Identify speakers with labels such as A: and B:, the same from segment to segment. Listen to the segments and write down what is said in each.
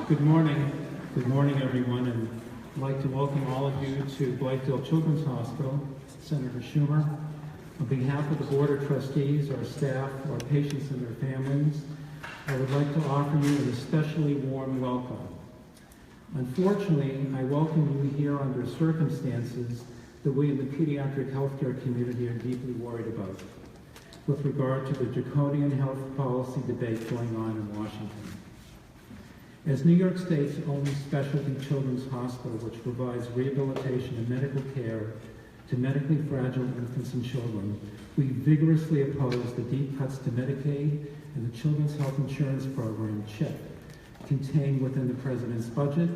A: Good morning. Good morning, everyone, and I'd like to welcome all of you to Blythedale Children's Hospital. Senator Schumer, on behalf of the Board of Trustees, our staff, our patients and their families, I would like to offer you an especially warm welcome. Unfortunately, I welcome you here under circumstances that we in the pediatric healthcare community are deeply worried about, with regard to the draconian health policy debate going on in Washington. As New York State's only specialty children's hospital which provides rehabilitation and medical care to medically fragile infants and children, we vigorously oppose the deep cuts to Medicaid and the Children's Health Insurance Program, CHIP, contained within the President's budget,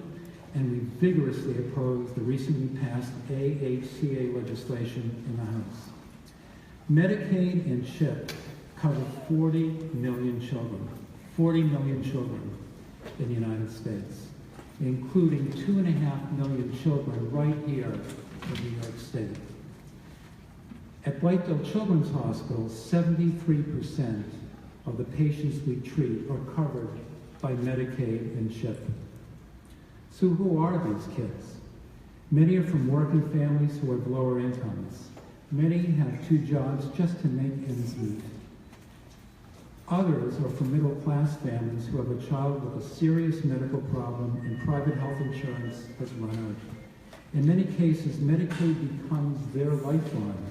A: and we vigorously oppose the recently passed AHCA legislation in the House. Medicaid and CHIP cover 40 million children in the United States, including 2.5 million children right here in New York State. At Blythedale Children's Hospital, 73% of the patients we treat are covered by Medicaid and CHIP. So who are these kids? Many are from working families who have lower incomes. Many have 2 jobs just to make ends meet. Others are from middle-class families who have a child with a serious medical problem and private health insurance has run out. In many cases, Medicaid becomes their lifeline.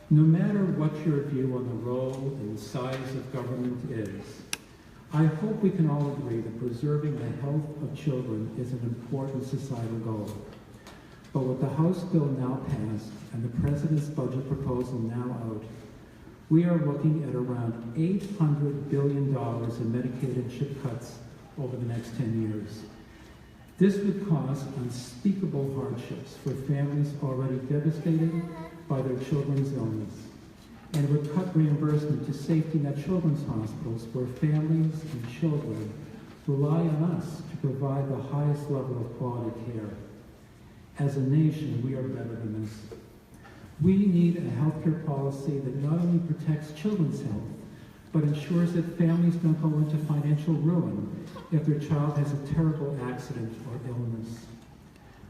A: No matter what your view on the role and the size of government is, I hope we can all agree that preserving the health of children is an important societal goal. But with the House bill now passed and the President's budget proposal now out, we are looking at around $800 billion in Medicaid and CHIP cuts over the next 10 years. This would cause unspeakable hardships for families already devastated by their children's illness, and it would cut reimbursement to safety net children's hospitals where families and children rely on us to provide the highest level of quality care. As a nation, we are better than this. We need a healthcare policy that not only protects children's health, but ensures that families don't go into financial ruin if their child has a terrible accident or illness.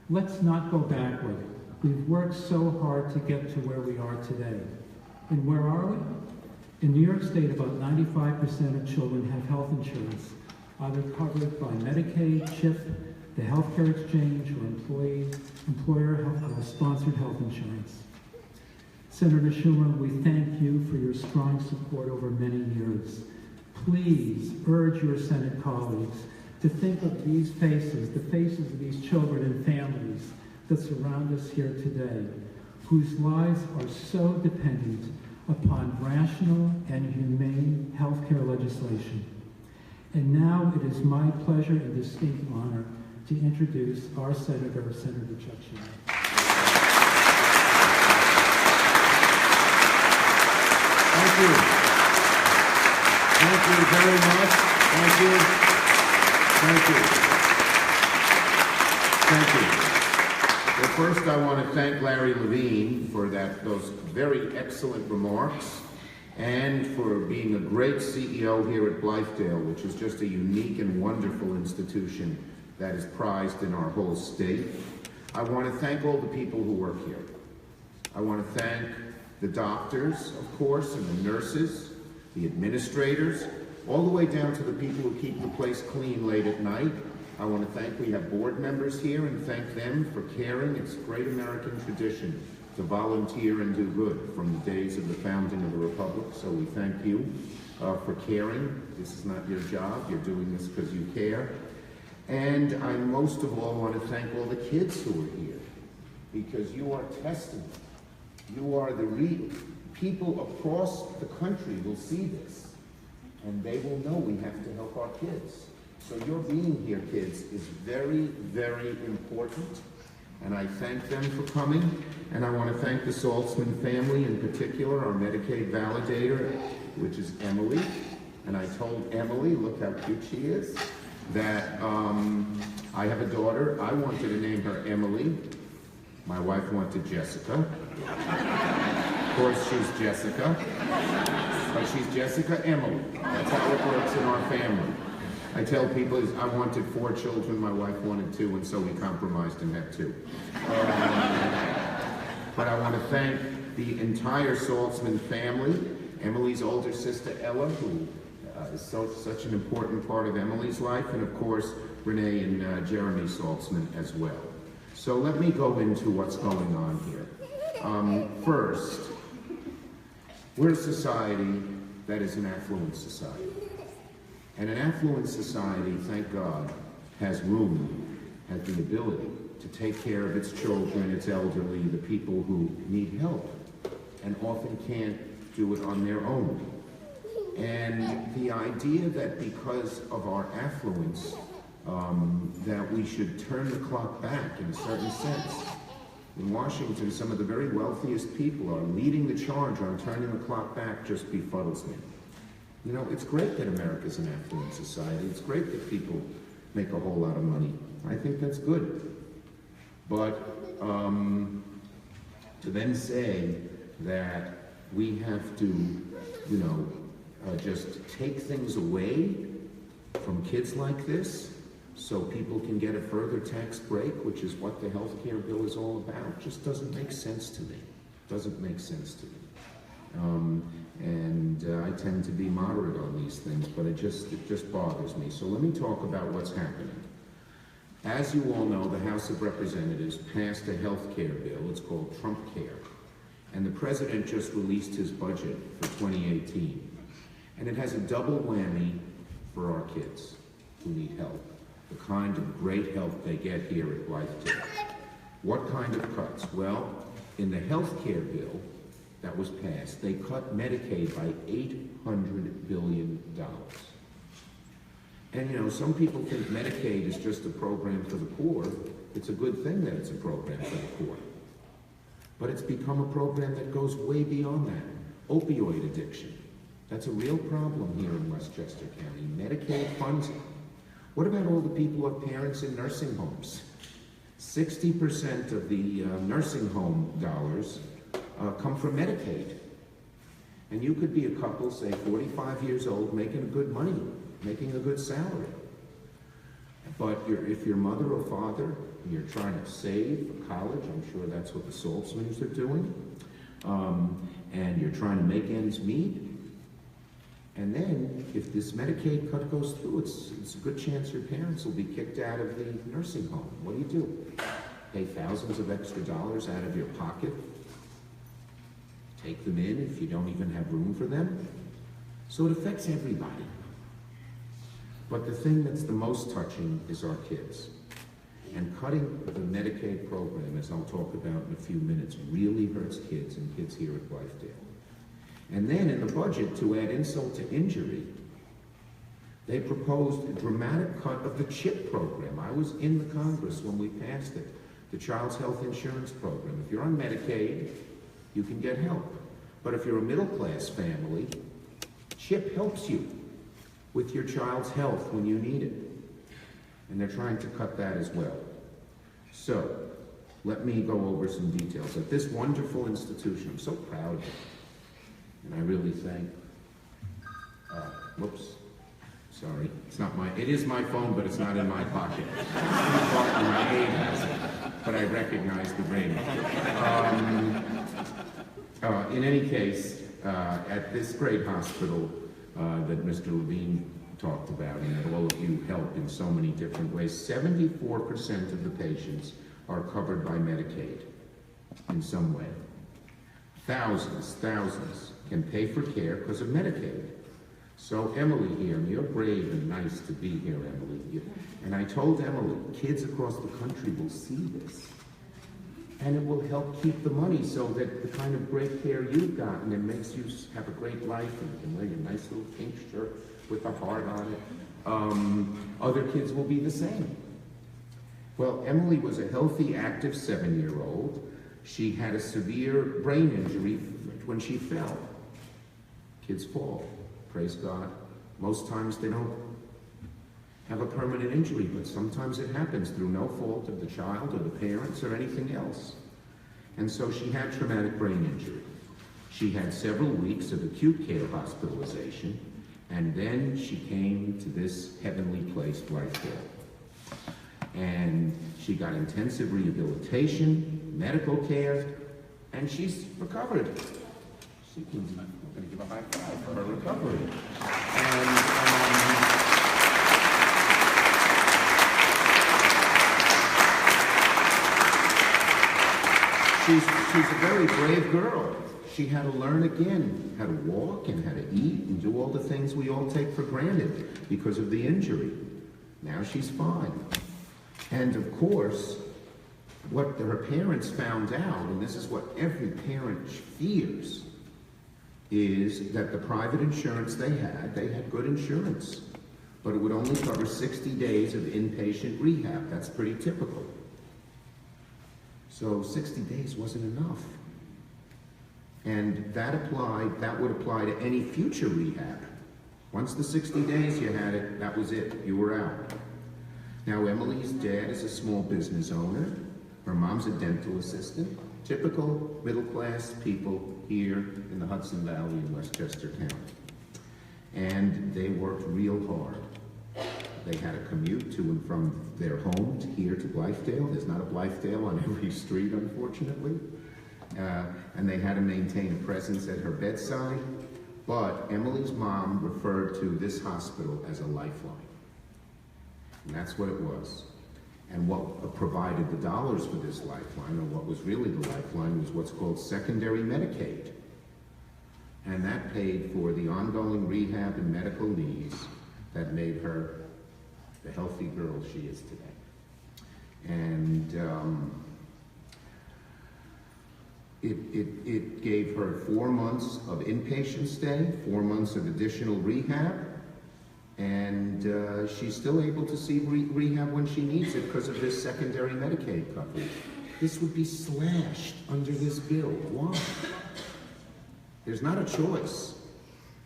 A: Let's not go backward. We've worked so hard to get to where we are today. And where are we? In New York State, about 95% of children have health insurance, either covered by Medicaid, CHIP, the healthcare exchange, or employer-sponsored health insurance. Senator Schumer, we thank you for your strong support over many years. Please urge your Senate colleagues to think of these faces, the faces of these children and families that surround us here today, whose lives are so dependent upon rational and humane healthcare legislation. And now it is my pleasure and distinct honor to introduce our Senator, Senator Chuck Schumer.
B: Thank you. Thank you very much. Thank you. Thank you. Thank you. Well, first I want to thank Larry Levine for those very excellent remarks and for being a great CEO here at Blythedale, which is just a unique and wonderful institution that is prized in our whole state. I want to thank all the people who work here. I want to thank the doctors, of course, and the nurses, the administrators, all the way down to the people who keep the place clean late at night. I want to thank, we have board members here, and thank them for caring. It's a great American tradition to volunteer and do good from the days of the founding of the Republic. So we thank you for caring. This is not your job. You're doing this because you care. And I most of all want to thank all the kids who are here, because you are testament. You are the people across the country will see this, and they will know we have to help our kids. So your being here, kids, is very, very important, and I thank them for coming. And I want to thank the Saltzman family, in particular, our Medicaid validator, which is Emily. And I told Emily, look how cute she is, that I have a daughter. I wanted to name her Emily. My wife wanted Jessica. Of course, she's Jessica. But she's Jessica Emily. That's how it works in our family. I tell people I wanted 4 children, my wife wanted 2, and so we compromised and had 2. But I want to thank the entire Saltzman family, Emily's older sister Ella, who is such an important part of Emily's life, and of course Renee and Jeremy Saltzman as well. So let me go into what's going on here. First, we're a society that is an affluent society. And an affluent society, thank God, has room, has the ability to take care of its children, its elderly, the people who need help, and often can't do it on their own. And the idea that because of our affluence, that we should turn the clock back in a certain sense. In Washington, some of the very wealthiest people are leading the charge on turning the clock back just befuddles me. You know, it's great that America's an affluent society. It's great that people make a whole lot of money. I think that's good. But to then say that we have to, just take things away from kids like this so people can get a further tax break, which is what the health care bill is all about, just doesn't make sense to me. Doesn't make sense to me. I tend to be moderate on these things, but it just bothers me. So let me talk about what's happening. As you all know, the House of Representatives passed a health care bill. It's called Trump Care. And the president just released his budget for 2018. And it has a double whammy for our kids who need help. The kind of great help they get here at Blythedale. What kind of cuts? Well, in the health care bill that was passed, they cut Medicaid by $800 billion. And some people think Medicaid is just a program for the poor. It's a good thing that it's a program for the poor. But it's become a program that goes way beyond that. Opioid addiction. That's a real problem here in Westchester County. Medicaid funds it. What about all the people who have parents in nursing homes? 60% of the nursing home dollars come from Medicaid. And you could be a couple, say 45 years old, making good money, making a good salary. But if your mother or father, and you're trying to save for college, I'm sure that's what the Saltzmans are doing, and you're trying to make ends meet, and then if this Medicaid cut goes through, it's a good chance your parents will be kicked out of the nursing home. What do? Pay thousands of extra dollars out of your pocket? Take them in if you don't even have room for them? So it affects everybody. But the thing that's the most touching is our kids. And cutting the Medicaid program, as I'll talk about in a few minutes, really hurts kids and kids here at Blythedale. And then in the budget, to add insult to injury, they proposed a dramatic cut of the CHIP program. I was in the Congress when we passed it, the Child's Health Insurance Program. If you're on Medicaid, you can get help. But if you're a middle-class family, CHIP helps you with your child's health when you need it. And they're trying to cut that as well. So, let me go over some details. At this wonderful institution, I'm so proud of it. And I really thank, whoops, sorry, it is my phone, but it's not in my pocket. My aide has it, but I recognize the ring. In any case, at this great hospital that Mr. Levine talked about, and that all of you help in so many different ways, 74% of the patients are covered by Medicaid in some way. Thousands can pay for care because of Medicaid. So Emily here, and you're brave and nice to be here, Emily. And I told Emily, kids across the country will see this. And it will help keep the money so that the kind of great care you've gotten, it makes you have a great life, and you can wear your nice little pink shirt with a heart on it. Other kids will be the same. Well, Emily was a healthy, active 7-year-old. She had a severe brain injury when she fell. Kids fall, praise God. Most times they don't have a permanent injury, but sometimes it happens through no fault of the child or the parents or anything else. And so she had traumatic brain injury. She had several weeks of acute care hospitalization, And then she came to this heavenly place, Blythedale. And she got intensive rehabilitation, medical care, and she's recovered. I'm going to give a high five for her recovery. And she's a very brave girl. She had to learn again how to walk and how to eat and do all the things we all take for granted because of the injury. Now she's fine. And of course, what her parents found out, and this is what every parent fears, is that the private insurance they had good insurance, but it would only cover 60 days of inpatient rehab. That's pretty typical. So 60 days wasn't enough. And that would apply to any future rehab. Once the 60 days you had it, that was it, you were out. Now Emily's dad is a small business owner. Her mom's a dental assistant. Typical middle-class people here in the Hudson Valley in Westchester County. And they worked real hard. They had to commute to and from their home here to Blythedale. There's not a Blythedale on every street, unfortunately. And they had to maintain a presence at her bedside. But Emily's mom referred to this hospital as a lifeline. And that's what it was. And what provided the dollars for this lifeline, or what was really the lifeline, was what's called secondary Medicaid. And that paid for the ongoing rehab and medical needs that made her the healthy girl she is today. And it gave her 4 months of inpatient stay, 4 months of additional rehab, and she's still able to see rehab when she needs it because of this secondary Medicaid coverage. This would be slashed under this bill. Why? There's not a choice.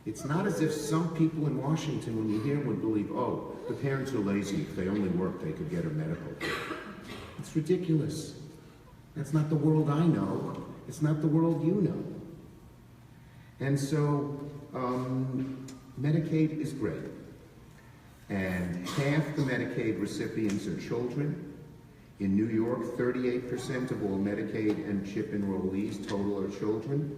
B: It's not as if some people in Washington, when you hear them, would believe, oh, the parents are lazy. If they only worked, they could get her medical care. It's ridiculous. That's not the world I know. It's not the world you know. And so, Medicaid is great. And half the Medicaid recipients are children. In New York, 38% of all Medicaid and CHIP enrollees total are children.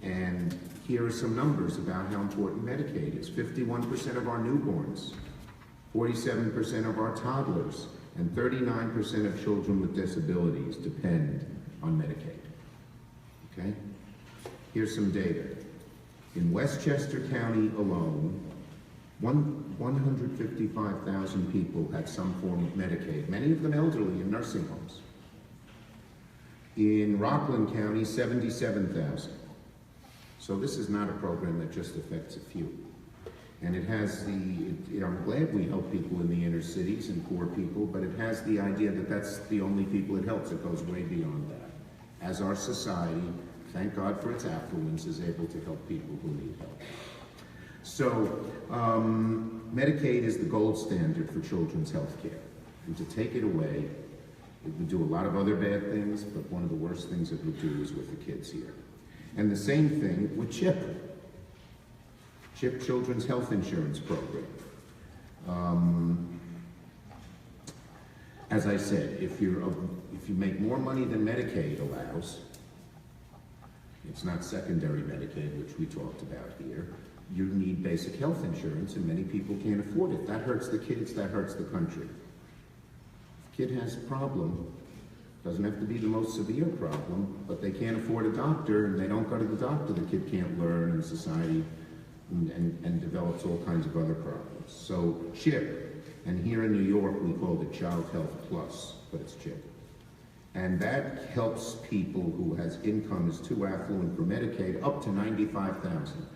B: And here are some numbers about how important Medicaid is. 51% of our newborns, 47% of our toddlers, and 39% of children with disabilities depend on Medicaid. Okay? Here's some data. In Westchester County alone, 155,000 people had some form of Medicaid, many of them elderly in nursing homes. In Rockland County, 77,000. So this is not a program that just affects a few. And it has I'm glad we help people in the inner cities and poor people, but it has the idea that that's the only people it helps. It goes way beyond that. As our society, thank God for its affluence, is able to help people who need help. So, Medicaid is the gold standard for children's health care. And to take it away, it would do a lot of other bad things, but one of the worst things it would do is with the kids here. And the same thing with CHIP. CHIP Children's Health Insurance Program. As I said, if you make more money than Medicaid allows, it's not secondary Medicaid, which we talked about here, you need basic health insurance, and many people can't afford it. That hurts the kids, that hurts the country. If a kid has a problem, doesn't have to be the most severe problem, but they can't afford a doctor, and they don't go to the doctor, the kid can't learn, and society and develops all kinds of other problems. So CHIP, and here in New York we call it Child Health Plus, but it's CHIP. And that helps people who has income is too affluent for Medicaid up to $95,000,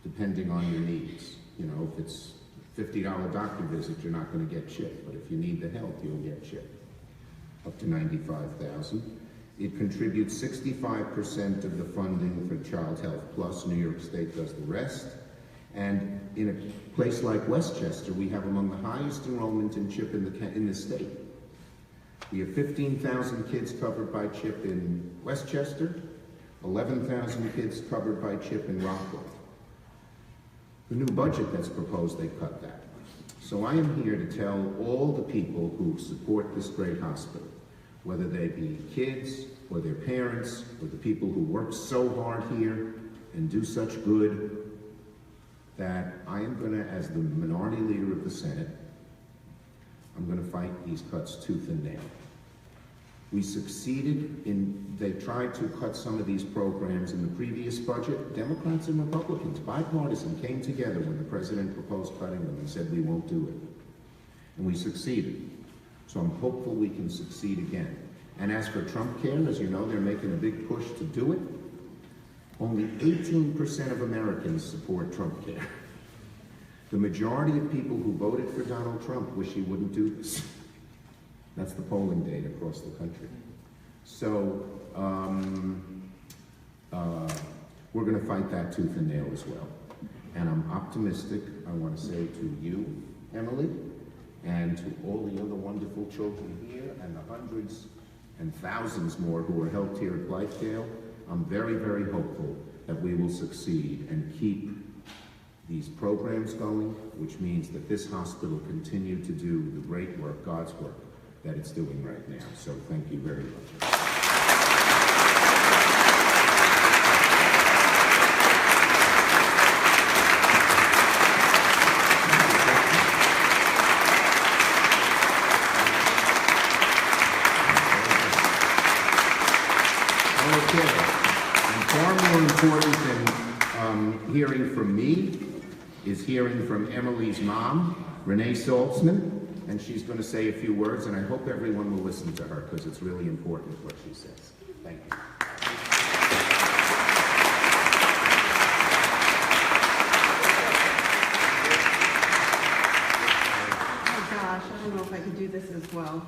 B: depending on your needs. You know, if it's $50 doctor visit, you're not going to get CHIP, but if you need the help, you'll get CHIP. Up to $95,000. It contributes 65% of the funding for Child Health Plus. New York State does the rest. And in a place like Westchester, we have among the highest enrollment in CHIP in the state. We have 15,000 kids covered by CHIP in Westchester, 11,000 kids covered by CHIP in Rockland. The new budget that's proposed, they cut that. So I am here to tell all the people who support this great hospital, whether they be kids or their parents or the people who work so hard here and do such good, that I am going to, as the minority leader of the Senate, I'm going to fight these cuts tooth and nail. We succeeded they tried to cut some of these programs in the previous budget. Democrats and Republicans, bipartisan, came together when the president proposed cutting them and said we won't do it. And we succeeded. So I'm hopeful we can succeed again. And as for Trump Care, as you know, they're making a big push to do it. Only 18% of Americans support Trump Care. The majority of people who voted for Donald Trump wish he wouldn't do this. That's the polling data across the country. So we're going to fight that tooth and nail as well. And I'm optimistic, I want to say to you, Emily, and to all the other wonderful children here, and the hundreds and thousands more who are helped here at Blythedale, I'm very, very hopeful that we will succeed and keep these programs going, which means that this hospital continue to do the great work, God's work, that it's doing right now. So thank you very much. Far more important than hearing from me is hearing from Emily's mom, Renee Saltzman, and she's going to say a few words, and I hope everyone will listen to her because it's really important what she says. Thank you.
C: Oh gosh, I don't know if I can do this as well.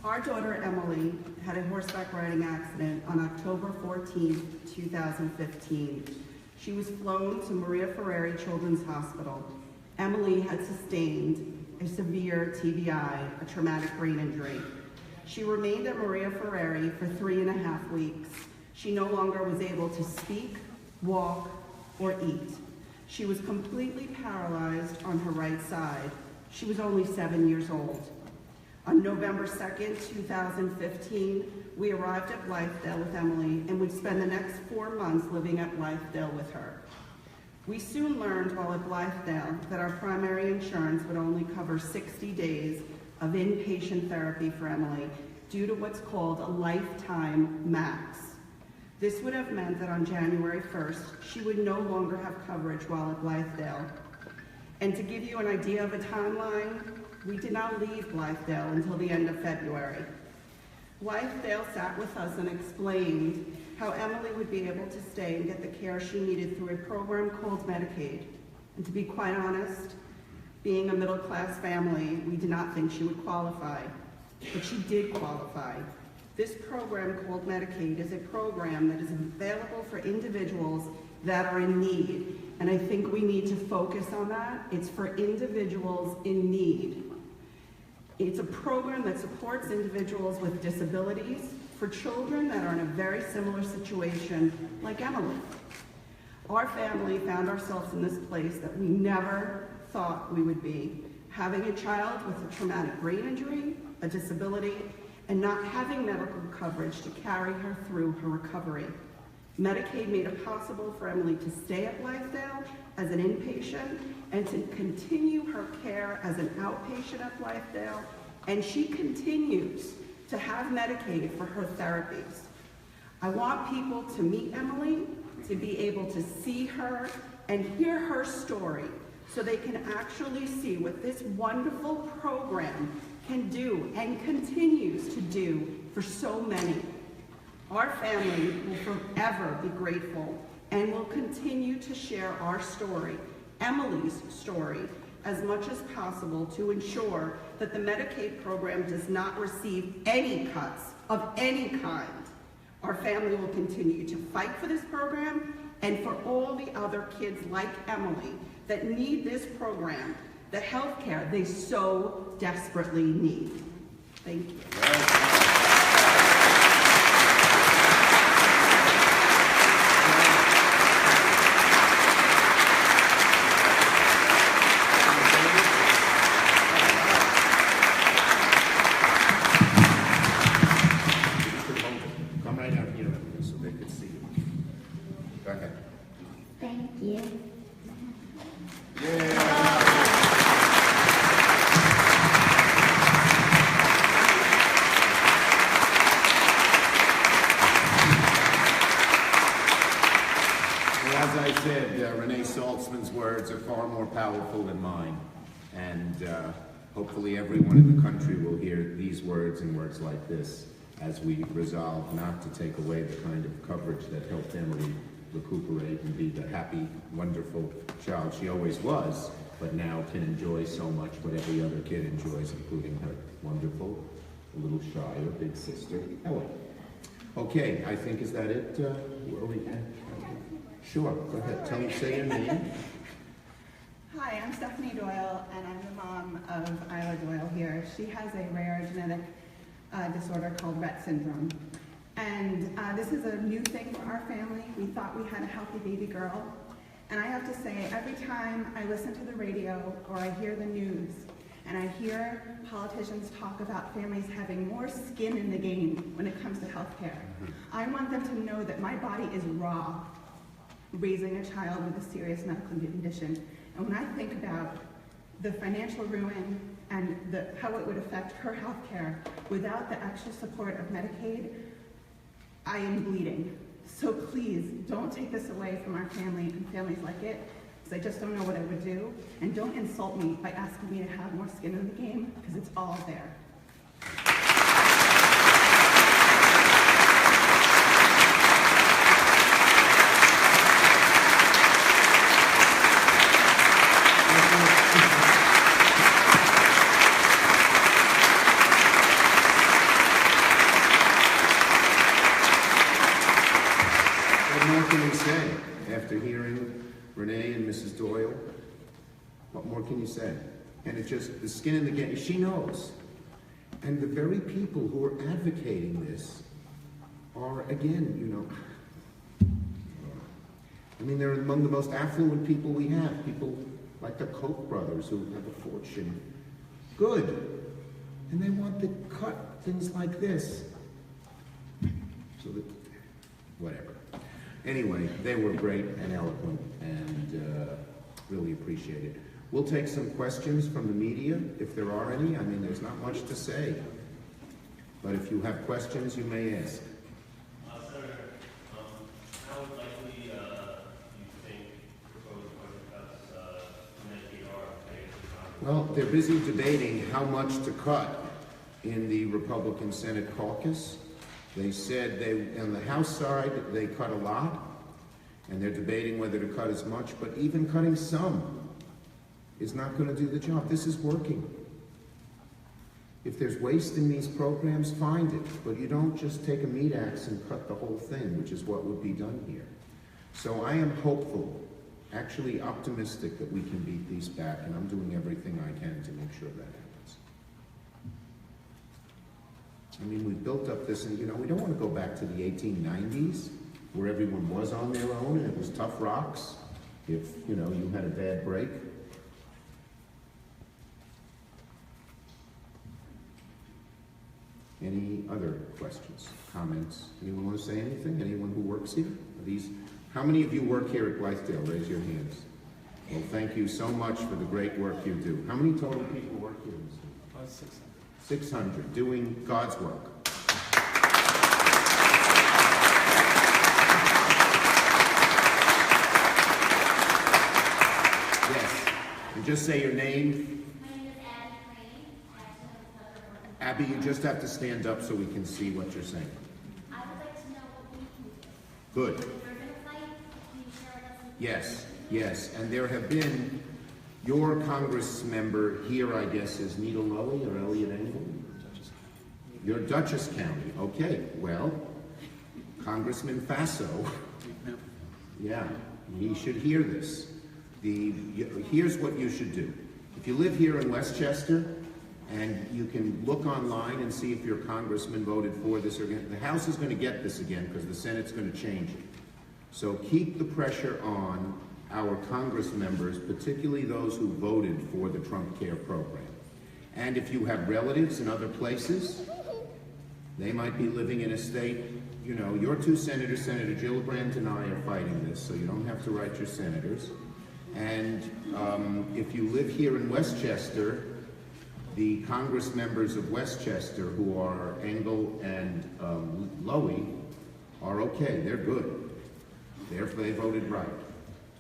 C: Our daughter Emily had a horseback riding accident on October 14, 2015. She was flown to Maria Ferrari Children's Hospital. Emily had sustained a severe TBI, a traumatic brain injury. She remained at Maria Ferrari for 3.5 weeks. She no longer was able to speak, walk, or eat. She was completely paralyzed on her right side. She was only 7 years old. On November 2nd, 2015, we arrived at Blythedale with Emily and would spend the next 4 months living at Blythedale with her. We soon learned while at Blythedale that our primary insurance would only cover 60 days of inpatient therapy for Emily due to what's called a lifetime max. This would have meant that on January 1st, she would no longer have coverage while at Blythedale. And to give you an idea of a timeline, we did not leave Blythedale until the end of February. Blythedale sat with us and explained how Emily would be able to stay and get the care she needed through a program called Medicaid. And to be quite honest, being a middle-class family, we did not think she would qualify, but she did qualify. This program called Medicaid is a program that is available for individuals that are in need. And I think we need to focus on that. It's for individuals in need. It's a program that supports individuals with disabilities, for children that are in a very similar situation like Emily. Our family found ourselves in this place that we never thought we would be, having a child with a traumatic brain injury, a disability, and not having medical coverage to carry her through her recovery. Medicaid made it possible for Emily to stay at Blythedale as an inpatient and to continue her care as an outpatient at Blythedale, and she continues to have Medicaid for her therapies. I want people to meet Emily, to be able to see her and hear her story so they can actually see what this wonderful program can do and continues to do for so many. Our family will forever be grateful and will continue to share our story, Emily's story, as much as possible to ensure that the Medicaid program does not receive any cuts of any kind. Our family will continue to fight for this program and for all the other kids like Emily that need this program, the health care they so desperately need. Thank you.
B: powerful than mine. And hopefully everyone in the country will hear these words and words like this as we resolve not to take away the kind of coverage that helped Emily recuperate and be the happy, wonderful child she always was, but now can enjoy so much what every other kid enjoys, including her wonderful, a little shyer big sister, Ellen. Okay, I think, is that it? Where are we at? Sure, go ahead. Say your name.
D: Hi, I'm Stephanie Doyle, and I'm the mom of Isla Doyle here. She has a rare genetic disorder called Rett syndrome. And this is a new thing for our family. We thought we had a healthy baby girl. And I have to say, every time I listen to the radio or I hear the news, and I hear politicians talk about families having more skin in the game when it comes to healthcare, I want them to know that my body is raw raising a child with a serious medical condition. And when I think about the financial ruin and how it would affect her health care without the extra support of Medicaid, I am bleeding. So please, don't take this away from our family and families like it, because I just don't know what I would do. And don't insult me by asking me to have more skin in the game, because it's all there.
B: After hearing Renee and Mrs. Doyle, what more can you say? And it's just the skin in the game. She knows. And the very people who are advocating this are, again, you know, I mean, they're among the most affluent people we have. People like the Koch brothers who have a fortune. Good. And they want to cut things like this. So that, whatever. Anyway, they were great and eloquent, and really appreciate it. We'll take some questions from the media, if there are any. I mean, there's not much to say. But if you have questions, you may ask.
E: Senator, how likely do you think proposed budget cuts in Medicaid are?
B: Well, they're busy debating how much to cut in the Republican Senate caucus. They said on the House side, they cut a lot, and they're debating whether to cut as much, but even cutting some is not going to do the job. This is working. If there's waste in these programs, find it, but you don't just take a meat axe and cut the whole thing, which is what would be done here. So I am hopeful, actually optimistic, that we can beat these back, and I'm doing everything I can to make sure that happens. I mean, we've built up this, and you know, we don't want to go back to the 1890s, where everyone was on their own, and it was tough rocks if, you know, you had a bad break. Any other questions, comments? Anyone want to say anything? Anyone who works here? How many of you work here at Blythedale? Raise your hands. Well, thank you so much for the great work you do. How many total people work here?
A: 600.
B: 600, doing God's work. Yes, and just say your name.
F: My name is Abby Crane.
B: Abby, you just have to stand up so we can see what you're saying.
F: I would like to know what we can do.
B: Good.
F: If we're going to fight, can you share with us?
B: Yes, yes, and there have been, your Congress member here, I guess, is Nita Lowy or Elliot Engel? You're Dutchess County. Okay, well, Congressman Faso, yeah, he should hear this. Here's what you should do. If you live here in Westchester, and you can look online and see if your congressman voted for this or against, the House is going to get this again because the Senate's going to change it. So keep the pressure on our Congress members, particularly those who voted for the Trump Care program. And if you have relatives in other places, they might be living in a state, you know, your two senators, Senator Gillibrand and I are fighting this, so you don't have to write your senators. And if you live here in Westchester, the Congress members of Westchester, who are Engel and Lowy, are okay, they're good. They voted right.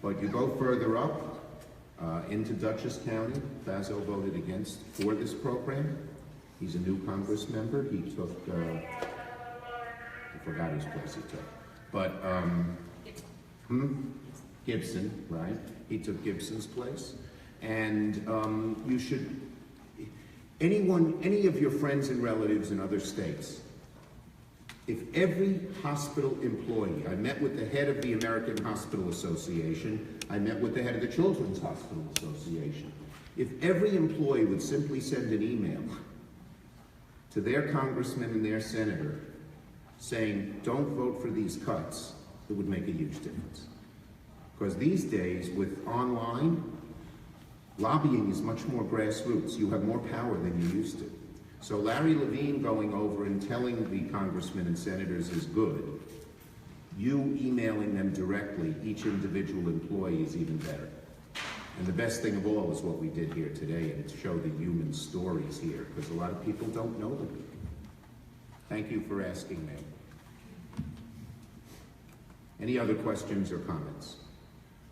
B: But you go further up, Into Dutchess County, Fazo voted for this program. He's a new Congress member. He took, I forgot whose place he took, but, Gibson, right? He took Gibson's place. And you should, any of your friends and relatives in other states, if every hospital employee, I met with the head of the American Hospital Association, I met with the head of the Children's Hospital Association. If every employee would simply send an email to their congressman and their senator saying, don't vote for these cuts, it would make a huge difference. Because these days, with online, lobbying is much more grassroots. You have more power than you used to. So Larry Levine going over and telling the congressmen and senators is good. You emailing them directly, each individual employee, is even better. And the best thing of all is what we did here today, and to show the human stories here, because a lot of people don't know them. Thank you for asking me. Any other questions or comments?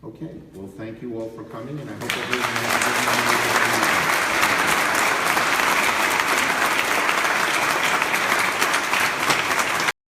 B: Okay, well, thank you all for coming, and I hope everyone has a good night.